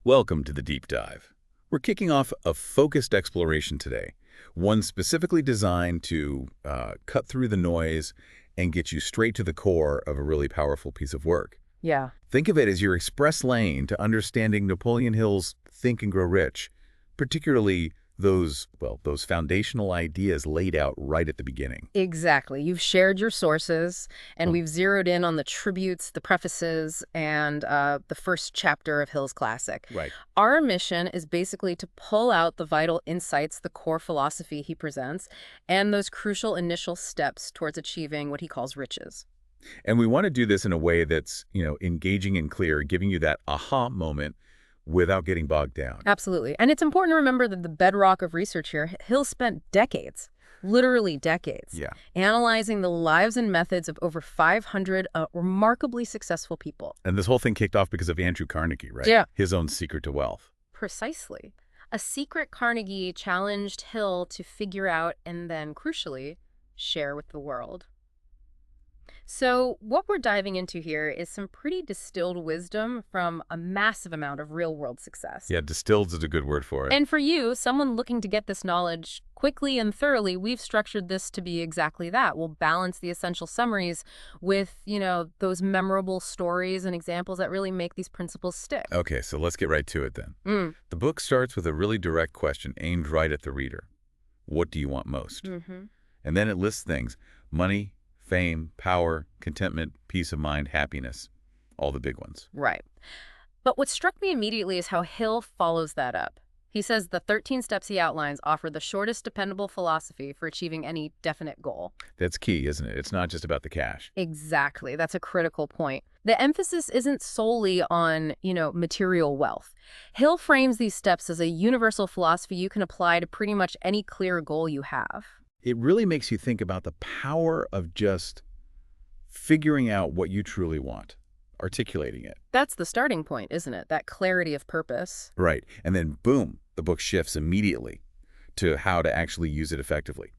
Welcome to the Deep Dive. We're kicking off a focused exploration today, one specifically designed to cut through the noise and get you straight to the core of a really powerful piece of work. Yeah. Think of it as your express lane to understanding Napoleon Hill's Think and Grow Rich, particularly those foundational ideas laid out right at the beginning. Exactly. You've shared your sources, and we've zeroed in on the tributes, the prefaces, and the first chapter of Hill's classic. Right. Our mission is basically to pull out the vital insights, the core philosophy he presents, and those crucial initial steps towards achieving what he calls riches. And we want to do this in a way that's, engaging and clear, giving you that aha moment without getting bogged down. Absolutely. And it's important to remember that the bedrock of research here, Hill spent decades, literally decades, Yeah. analyzing the lives and methods of over 500 remarkably successful people. And this whole thing kicked off because of Andrew Carnegie, right? Yeah. His own secret to wealth. Precisely. A secret Carnegie challenged Hill to figure out and then, crucially, share with the world. So what we're diving into here is some pretty distilled wisdom from a massive amount of real-world success. Yeah, distilled is a good word for it. And for you, someone looking to get this knowledge quickly and thoroughly, we've structured this to be exactly that. We'll balance the essential summaries with, those memorable stories and examples that really make these principles stick. Okay, so let's get right to it then. The book starts with a really direct question aimed right at the reader. What do you want most? And then it lists things: money, fame, power, contentment, peace of mind, happiness, all the big ones. Right. But what struck me immediately is how Hill follows that up. He says the 13 steps he outlines offer the shortest dependable philosophy for achieving any definite goal. That's key, isn't it? It's not just about the cash. Exactly. That's a critical point. The emphasis isn't solely on, material wealth. Hill frames these steps as a universal philosophy you can apply to pretty much any clear goal you have. It really makes you think about the power of just figuring out what you truly want, articulating it. That's the starting point, isn't it? That clarity of purpose. Right. And then, boom, the book shifts immediately to how to actually use it effectively.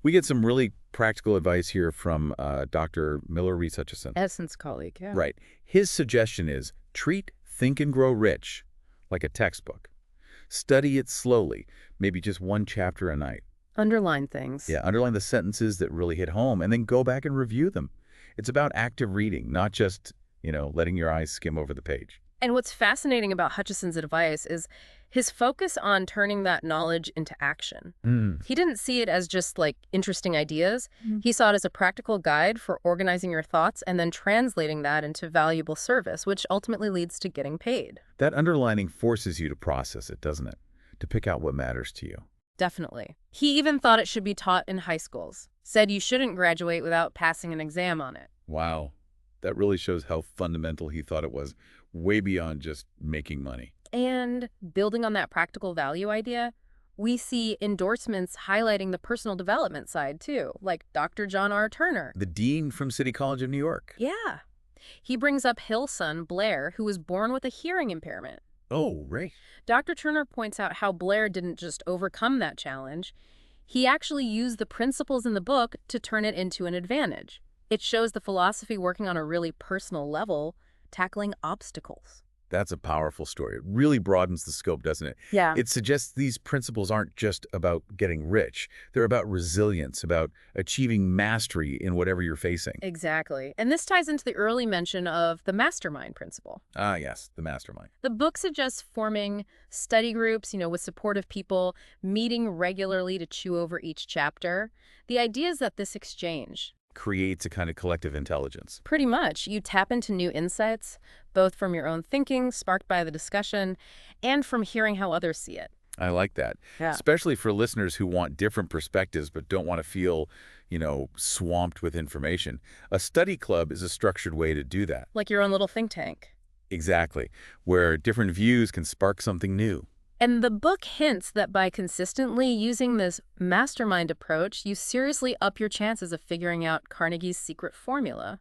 We get some really practical advice here from Dr. Miller Reese Hutchison. Edison's colleague, yeah. Right. His suggestion is treat Think and Grow Rich like a textbook. Study it slowly, maybe just one chapter a night. Underline things. Yeah, underline the sentences that really hit home and then go back and review them. It's about active reading, not just, letting your eyes skim over the page. And what's fascinating about Hutchison's advice is his focus on turning that knowledge into action. He didn't see it as just interesting ideas. He saw it as a practical guide for organizing your thoughts and then translating that into valuable service, which ultimately leads to getting paid. That underlining forces you to process it, doesn't it? To pick out what matters to you. Definitely. He even thought it should be taught in high schools. Said you shouldn't graduate without passing an exam on it. Wow. That really shows how fundamental he thought it was, way beyond just making money. And building on that practical value idea, we see endorsements highlighting the personal development side too, like Dr. John R. Turner. The dean from City College of New York. Yeah. He brings up Hill's son, Blair, who was born with a hearing impairment. Oh, right. Dr. Turner points out how Blair didn't just overcome that challenge. He actually used the principles in the book to turn it into an advantage. It shows the philosophy working on a really personal level, tackling obstacles. That's a powerful story. It really broadens the scope, doesn't it? Yeah. It suggests these principles aren't just about getting rich. They're about resilience, about achieving mastery in whatever you're facing. Exactly. And this ties into the early mention of the mastermind principle. Ah, yes, the mastermind. The book suggests forming study groups, with supportive people, meeting regularly to chew over each chapter. The idea is that this exchange Creates a kind of collective intelligence. pretty much, you tap into new insights, both from your own thinking, sparked by the discussion, and from hearing how others see it. I like that. Yeah. Especially for listeners who want different perspectives but don't want to feel, swamped with information. A study club is a structured way to do that. Like your own little think tank. Exactly. Where different views can spark something new. And the book hints that by consistently using this mastermind approach, you seriously up your chances of figuring out Carnegie's secret formula.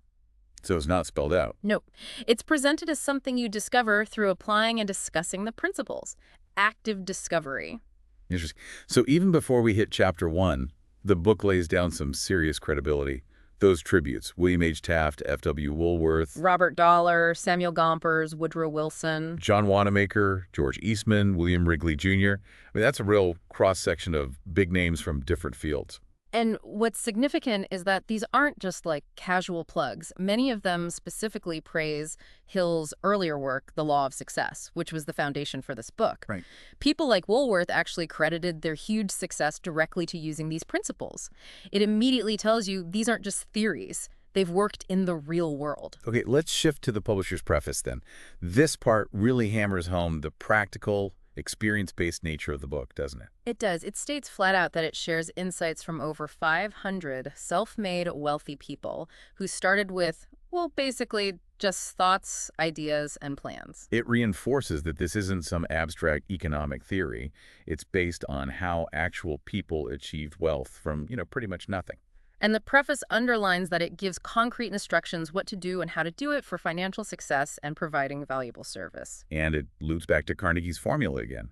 So it's not spelled out. Nope. It's presented as something you discover through applying and discussing the principles. Active discovery. Interesting. So even before we hit chapter 1, the book lays down some serious credibility Those tributes, William H. Taft, F.W. Woolworth, Robert Dollar, Samuel Gompers, Woodrow Wilson. John Wanamaker, George Eastman, William Wrigley Jr. That's a real cross-section of big names from different fields. And what's significant is that these aren't just like casual plugs. Many of them specifically praise Hill's earlier work, The Law of Success, which was the foundation for this book. Right. People like Woolworth actually credited their huge success directly to using these principles. It immediately tells you these aren't just theories. They've worked in the real world. Okay, let's shift to the publisher's preface then. This part really hammers home the practical, experience-based nature of the book, doesn't it? It does. It states flat out that it shares insights from over 500 self-made wealthy people who started with, well, basically just thoughts, ideas, and plans. It reinforces that this isn't some abstract economic theory. It's based on how actual people achieved wealth from, pretty much nothing. And the preface underlines that it gives concrete instructions what to do and how to do it for financial success and providing valuable service. And it loops back to Carnegie's formula again.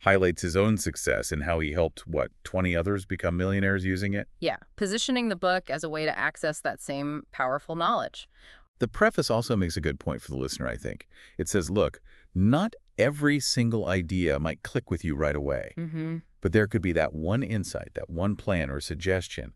Highlights his own success and how he helped, 20 others become millionaires using it? Yeah, positioning the book as a way to access that same powerful knowledge. The preface also makes a good point for the listener, I think. It says, look, not every single idea might click with you right away, but there could be that one insight, that one plan or suggestion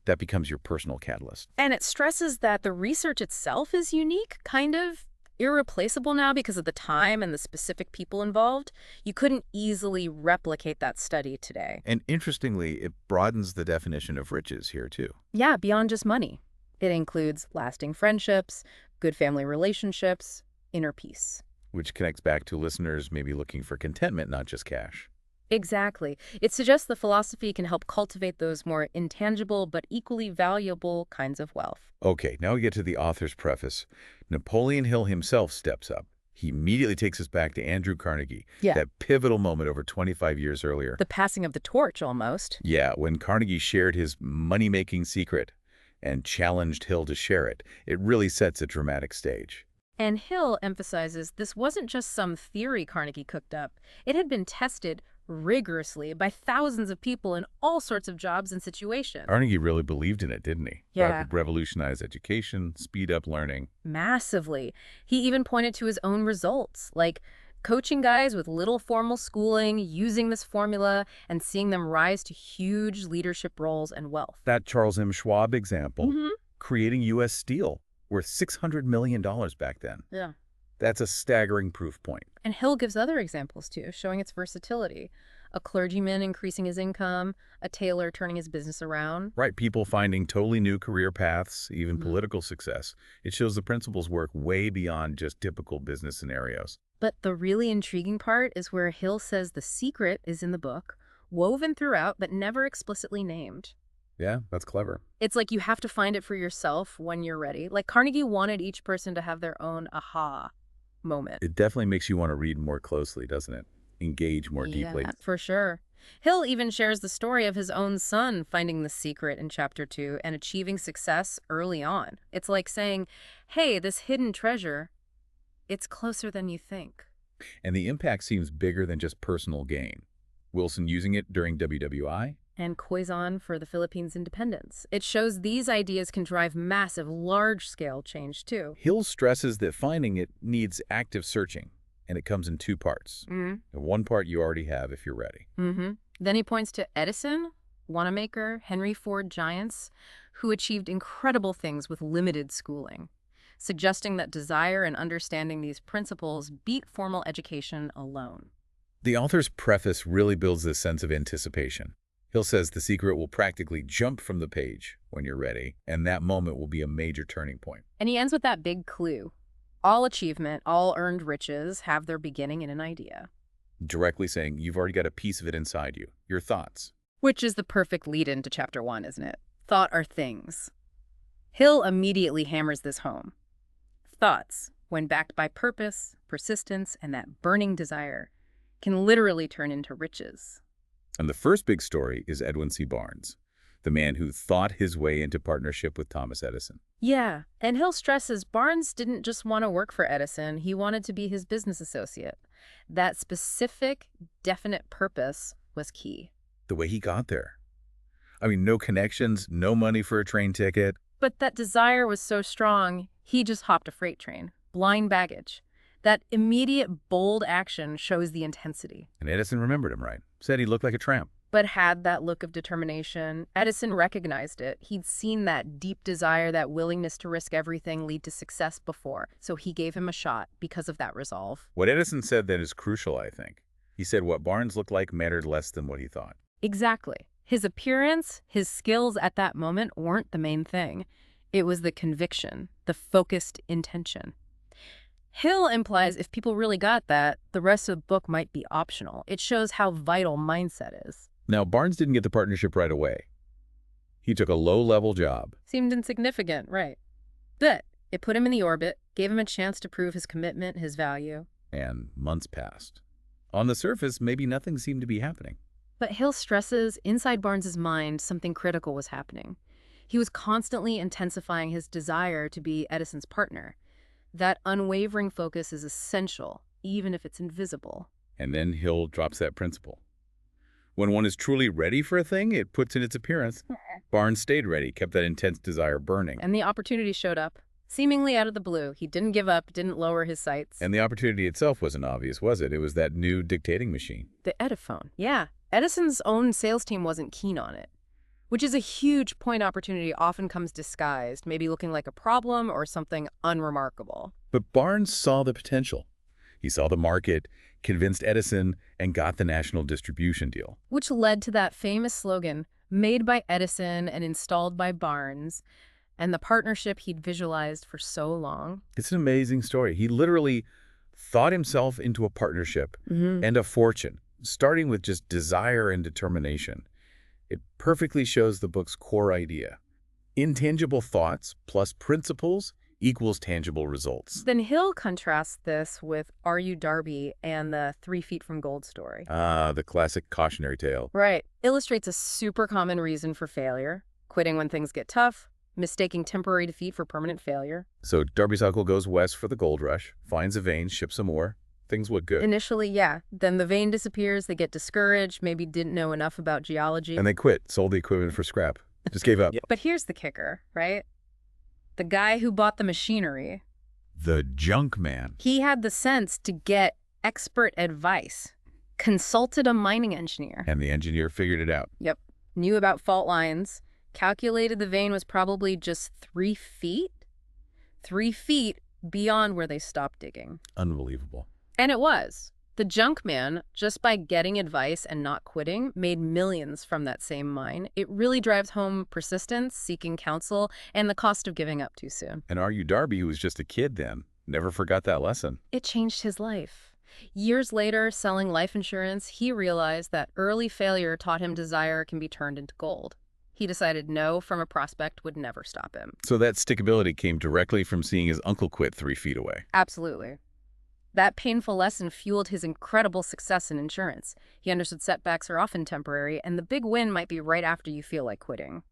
that becomes your personal catalyst. And it stresses that the research itself is unique, kind of irreplaceable now because of the time and the specific people involved. You couldn't easily replicate that study today. And interestingly, it broadens the definition of riches here, too. Yeah, beyond just money. It includes lasting friendships, good family relationships, inner peace. Which connects back to listeners maybe looking for contentment, not just cash. Exactly. It suggests the philosophy can help cultivate those more intangible but equally valuable kinds of wealth. Okay, now we get to the author's preface. Napoleon Hill himself steps up. He immediately takes us back to Andrew Carnegie, that pivotal moment over 25 years earlier. The passing of the torch, almost. Yeah, when Carnegie shared his money-making secret and challenged Hill to share it, it really sets a dramatic stage. And Hill emphasizes this wasn't just some theory Carnegie cooked up. It had been tested rigorously by thousands of people in all sorts of jobs and situations. Carnegie really believed in it, didn't he? Yeah. That would revolutionize education, speed up learning. Massively. He even pointed to his own results, like coaching guys with little formal schooling, using this formula, and seeing them rise to huge leadership roles and wealth. That Charles M. Schwab example, creating U.S. Steel, worth $600 million back then. Yeah. That's a staggering proof point. And Hill gives other examples, too, showing its versatility. A clergyman increasing his income, a tailor turning his business around. Right, people finding totally new career paths, even political success. It shows the principles work way beyond just typical business scenarios. But the really intriguing part is where Hill says the secret is in the book, woven throughout but never explicitly named. Yeah, that's clever. It's like you have to find it for yourself when you're ready. Like Carnegie wanted each person to have their own aha moment. It definitely makes you want to read more closely, doesn't it? Engage more deeply. Yeah, for sure. Hill even shares the story of his own son finding the secret in Chapter 2 and achieving success early on. It's like saying, hey, this hidden treasure, it's closer than you think. And the impact seems bigger than just personal gain. Wilson using it during WWI? And Quezon for the Philippines' independence. It shows these ideas can drive massive, large-scale change, too. Hill stresses that finding it needs active searching, and it comes in two parts. And one part you already have if you're ready. Then he points to Edison, Wanamaker, Henry Ford giants, who achieved incredible things with limited schooling, suggesting that desire and understanding these principles beat formal education alone. The author's preface really builds this sense of anticipation. Hill says the secret will practically jump from the page when you're ready, and that moment will be a major turning point. And he ends with that big clue. All achievement, all earned riches have their beginning in an idea. Directly saying you've already got a piece of it inside you, your thoughts. Which is the perfect lead-in to Chapter 1, isn't it? Thought are things. Hill immediately hammers this home. Thoughts, when backed by purpose, persistence, and that burning desire, can literally turn into riches. And the first big story is Edwin C. Barnes, the man who thought his way into partnership with Thomas Edison. Yeah, and Hill stresses Barnes didn't just want to work for Edison, he wanted to be his business associate. That specific, definite purpose was key. The way he got there. I mean, no connections, no money for a train ticket. But that desire was so strong, he just hopped a freight train. Blind baggage. That immediate, bold action shows the intensity. And Edison remembered him, right? Said he looked like a tramp. But had that look of determination. Edison recognized it. He'd seen that deep desire, that willingness to risk everything lead to success before. So he gave him a shot because of that resolve. What Edison said then is crucial, I think. He said what Barnes looked like mattered less than what he thought. Exactly. His appearance, his skills at that moment weren't the main thing. It was the conviction, the focused intention. Hill implies if people really got that, the rest of the book might be optional. It shows how vital mindset is. Now, Barnes didn't get the partnership right away. He took a low-level job. Seemed insignificant, right. But it put him in the orbit, gave him a chance to prove his commitment, his value. And months passed. On the surface, maybe nothing seemed to be happening. But Hill stresses inside Barnes's mind something critical was happening. He was constantly intensifying his desire to be Edison's partner. That unwavering focus is essential, even if it's invisible. And then Hill drops that principle. When one is truly ready for a thing, it puts in its appearance. Barnes stayed ready, kept that intense desire burning. And the opportunity showed up, seemingly out of the blue. He didn't give up, didn't lower his sights. And the opportunity itself wasn't obvious, was it? It was that new dictating machine. The Ediphone, yeah. Edison's own sales team wasn't keen on it, which is a huge point. Opportunity often comes disguised, maybe looking like a problem or something unremarkable. But Barnes saw the potential. He saw the market, convinced Edison, and got the national distribution deal. Which led to that famous slogan, made by Edison and installed by Barnes, and the partnership he'd visualized for so long. It's an amazing story. He literally thought himself into a partnership and a fortune, starting with just desire and determination. It perfectly shows the book's core idea. Intangible thoughts plus principles equals tangible results. Then Hill contrasts this with Are You Darby and the 3 Feet from Gold story. The classic cautionary tale. Right. Illustrates a super common reason for failure. Quitting when things get tough, mistaking temporary defeat for permanent failure. So Darby's uncle goes west for the gold rush, finds a vein, ships some more. Things look good. Initially, yeah. Then the vein disappears, they get discouraged, maybe didn't know enough about geology. And they quit, sold the equipment for scrap. Just gave up. But here's the kicker, right? The guy who bought the machinery, The junk man. he had the sense to get expert advice, consulted a mining engineer. And the engineer figured it out. Yep. Knew about fault lines, calculated the vein was probably just 3 feet? 3 feet beyond where they stopped digging. Unbelievable. And it was. The junk man, just by getting advice and not quitting, made millions from that same mine. It really drives home persistence, seeking counsel, and the cost of giving up too soon. And Are You Darby, who was just a kid then, never forgot that lesson. It changed his life. Years later, selling life insurance, he realized that early failure taught him desire can be turned into gold. He decided no from a prospect would never stop him. So that stickability came directly from seeing his uncle quit 3 feet away. Absolutely. That painful lesson fueled his incredible success in insurance. He understood setbacks are often temporary, and the big win might be right after you feel like quitting.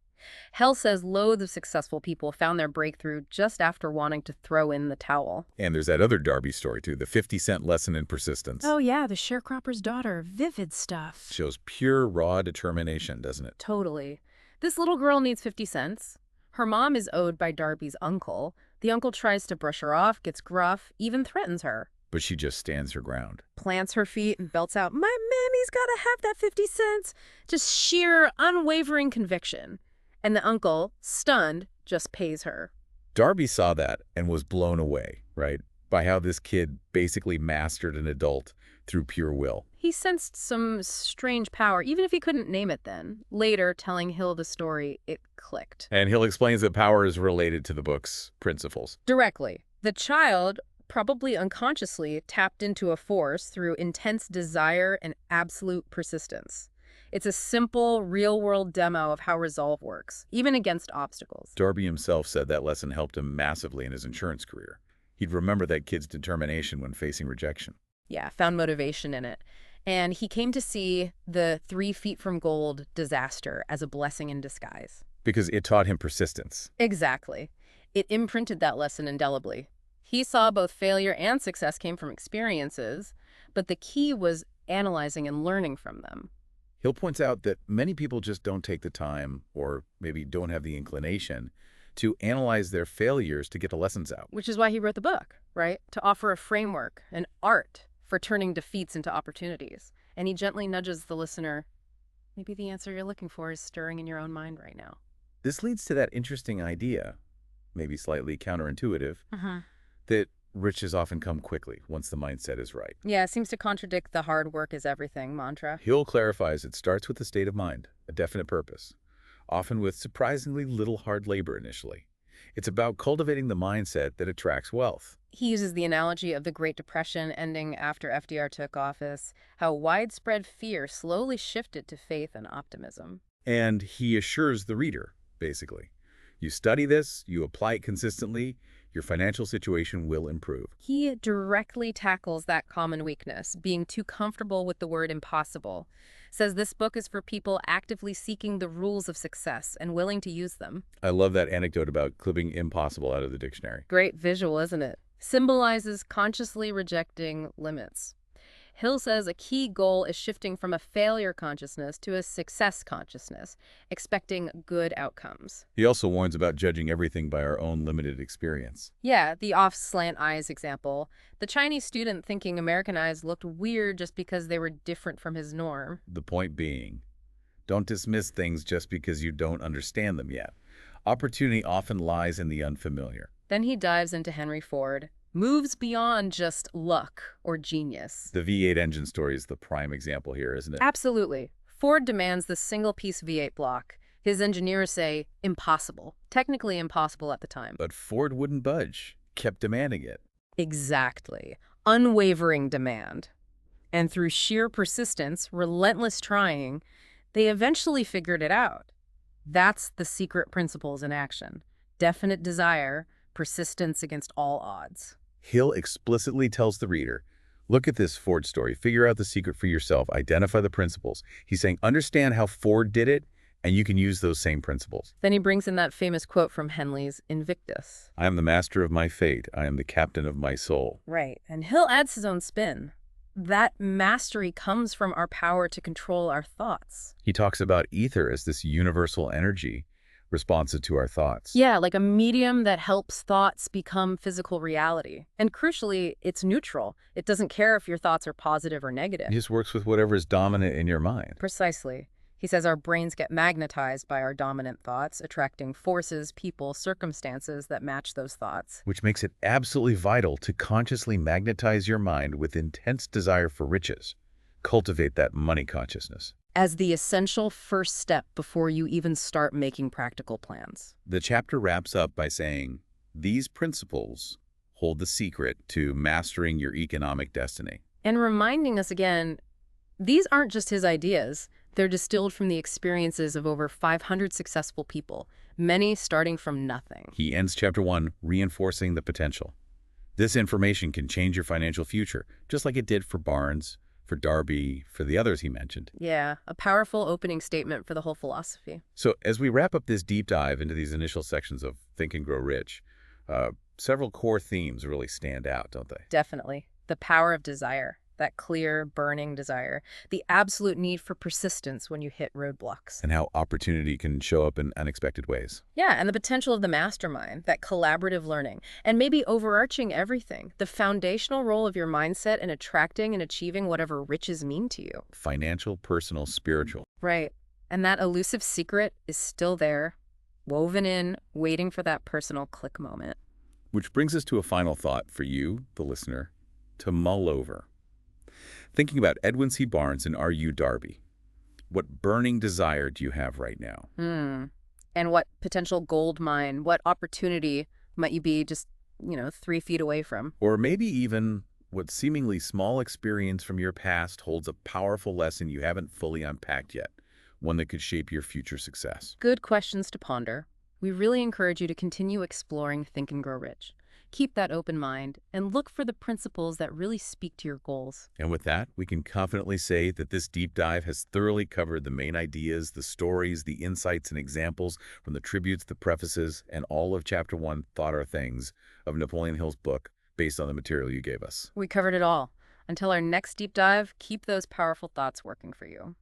Hell says loads of successful people found their breakthrough just after wanting to throw in the towel. And there's that other Darby story, too, the 50-cent lesson in persistence. Oh yeah, the sharecropper's daughter. Vivid stuff. Shows pure, raw determination, doesn't it? Totally. This little girl needs 50 cents. Her mom is owed by Darby's uncle. The uncle tries to brush her off, gets gruff, even threatens her. But she just stands her ground. Plants her feet and belts out, "My mammy's gotta have that 50 cents. Just sheer, unwavering conviction. And the uncle, stunned, just pays her. Darby saw that and was blown away, right, by how this kid basically mastered an adult through pure will. He sensed some strange power, even if he couldn't name it then. Later, telling Hill the story, it clicked. And Hill explains that power is related to the book's principles. Directly. The child, probably unconsciously, tapped into a force through intense desire and absolute persistence. It's a simple, real-world demo of how resolve works, even against obstacles. Darby himself said that lesson helped him massively in his insurance career. He'd remember that kid's determination when facing rejection. Yeah, found motivation in it. And he came to see the 3 feet from gold disaster as a blessing in disguise. Because it taught him persistence. Exactly. It imprinted that lesson indelibly. He saw both failure and success came from experiences, but the key was analyzing and learning from them. Hill points out that many people just don't take the time, or maybe don't have the inclination, to analyze their failures to get the lessons out. Which is why he wrote the book, right? To offer a framework, an art for turning defeats into opportunities. And he gently nudges the listener, maybe the answer you're looking for is stirring in your own mind right now. This leads to that interesting idea, maybe slightly counterintuitive, that riches often come quickly once the mindset is right. Yeah, it seems to contradict the hard work is everything mantra. Hill clarifies it starts with a state of mind, a definite purpose, often with surprisingly little hard labor initially. It's about cultivating the mindset that attracts wealth. He uses the analogy of the Great Depression ending after FDR took office, how widespread fear slowly shifted to faith and optimism. And he assures the reader, basically, you study this, you apply it consistently, your financial situation will improve. He directly tackles that common weakness, being too comfortable with the word impossible. Says this book is for people actively seeking the rules of success and willing to use them. I love that anecdote about clipping impossible out of the dictionary. Great visual, isn't it? Symbolizes consciously rejecting limits. Hill says a key goal is shifting from a failure consciousness to a success consciousness, expecting good outcomes. He also warns about judging everything by our own limited experience. Yeah, the off-slant eyes example. The Chinese student thinking American eyes looked weird just because they were different from his norm. The point being, don't dismiss things just because you don't understand them yet. Opportunity often lies in the unfamiliar. Then he dives into Henry Ford, moves beyond just luck or genius. The V8 engine story is the prime example here, isn't it? Absolutely. Ford demands the single-piece V8 block. His engineers say impossible. Technically impossible at the time. But Ford wouldn't budge, kept demanding it. Exactly. Unwavering demand. And through sheer persistence, relentless trying, they eventually figured it out. That's the secret principles in action. Definite desire, persistence against all odds. Hill explicitly tells the reader, look at this Ford story, figure out the secret for yourself, identify the principles. He's saying, understand how Ford did it, and you can use those same principles. Then he brings in that famous quote from Henley's Invictus. I am the master of my fate. I am the captain of my soul. Right, and Hill adds his own spin. That mastery comes from our power to control our thoughts. He talks about ether as this universal energy responsive to our thoughts. Yeah, like a medium that helps thoughts become physical reality. And crucially, it's neutral. It doesn't care if your thoughts are positive or negative. It just works with whatever is dominant in your mind. Precisely. He says our brains get magnetized by our dominant thoughts, attracting forces, people, circumstances that match those thoughts. Which makes it absolutely vital to consciously magnetize your mind with intense desire for riches. Cultivate that money consciousness. As the essential first step before you even start making practical plans. The chapter wraps up by saying, these principles hold the secret to mastering your economic destiny. And reminding us again, these aren't just his ideas. They're distilled from the experiences of over 500 successful people, many starting from nothing. He ends chapter 1 reinforcing the potential. This information can change your financial future, just like it did for Barnes, for Darby, for the others he mentioned. Yeah, a powerful opening statement for the whole philosophy. So as we wrap up this deep dive into these initial sections of Think and Grow Rich, several core themes really stand out, don't they? Definitely. The power of desire, that clear, burning desire. The absolute need for persistence when you hit roadblocks. And how opportunity can show up in unexpected ways. Yeah, and the potential of the mastermind, that collaborative learning, and maybe overarching everything, the foundational role of your mindset in attracting and achieving whatever riches mean to you. Financial, personal, spiritual. Right. And that elusive secret is still there, woven in, waiting for that personal click moment. Which brings us to a final thought for you, the listener, to mull over. Thinking about Edwin C. Barnes and R.U. Darby, what burning desire do you have right now? And what potential gold mine, what opportunity might you be just, 3 feet away from? Or maybe even what seemingly small experience from your past holds a powerful lesson you haven't fully unpacked yet, one that could shape your future success. Good questions to ponder. We really encourage you to continue exploring Think and Grow Rich. Keep that open mind and look for the principles that really speak to your goals. And with that, we can confidently say that this deep dive has thoroughly covered the main ideas, the stories, the insights and examples from the tributes, the prefaces, and all of Chapter 1, Thought Are Things, of Napoleon Hill's book, based on the material you gave us. We covered it all. Until our next deep dive, keep those powerful thoughts working for you.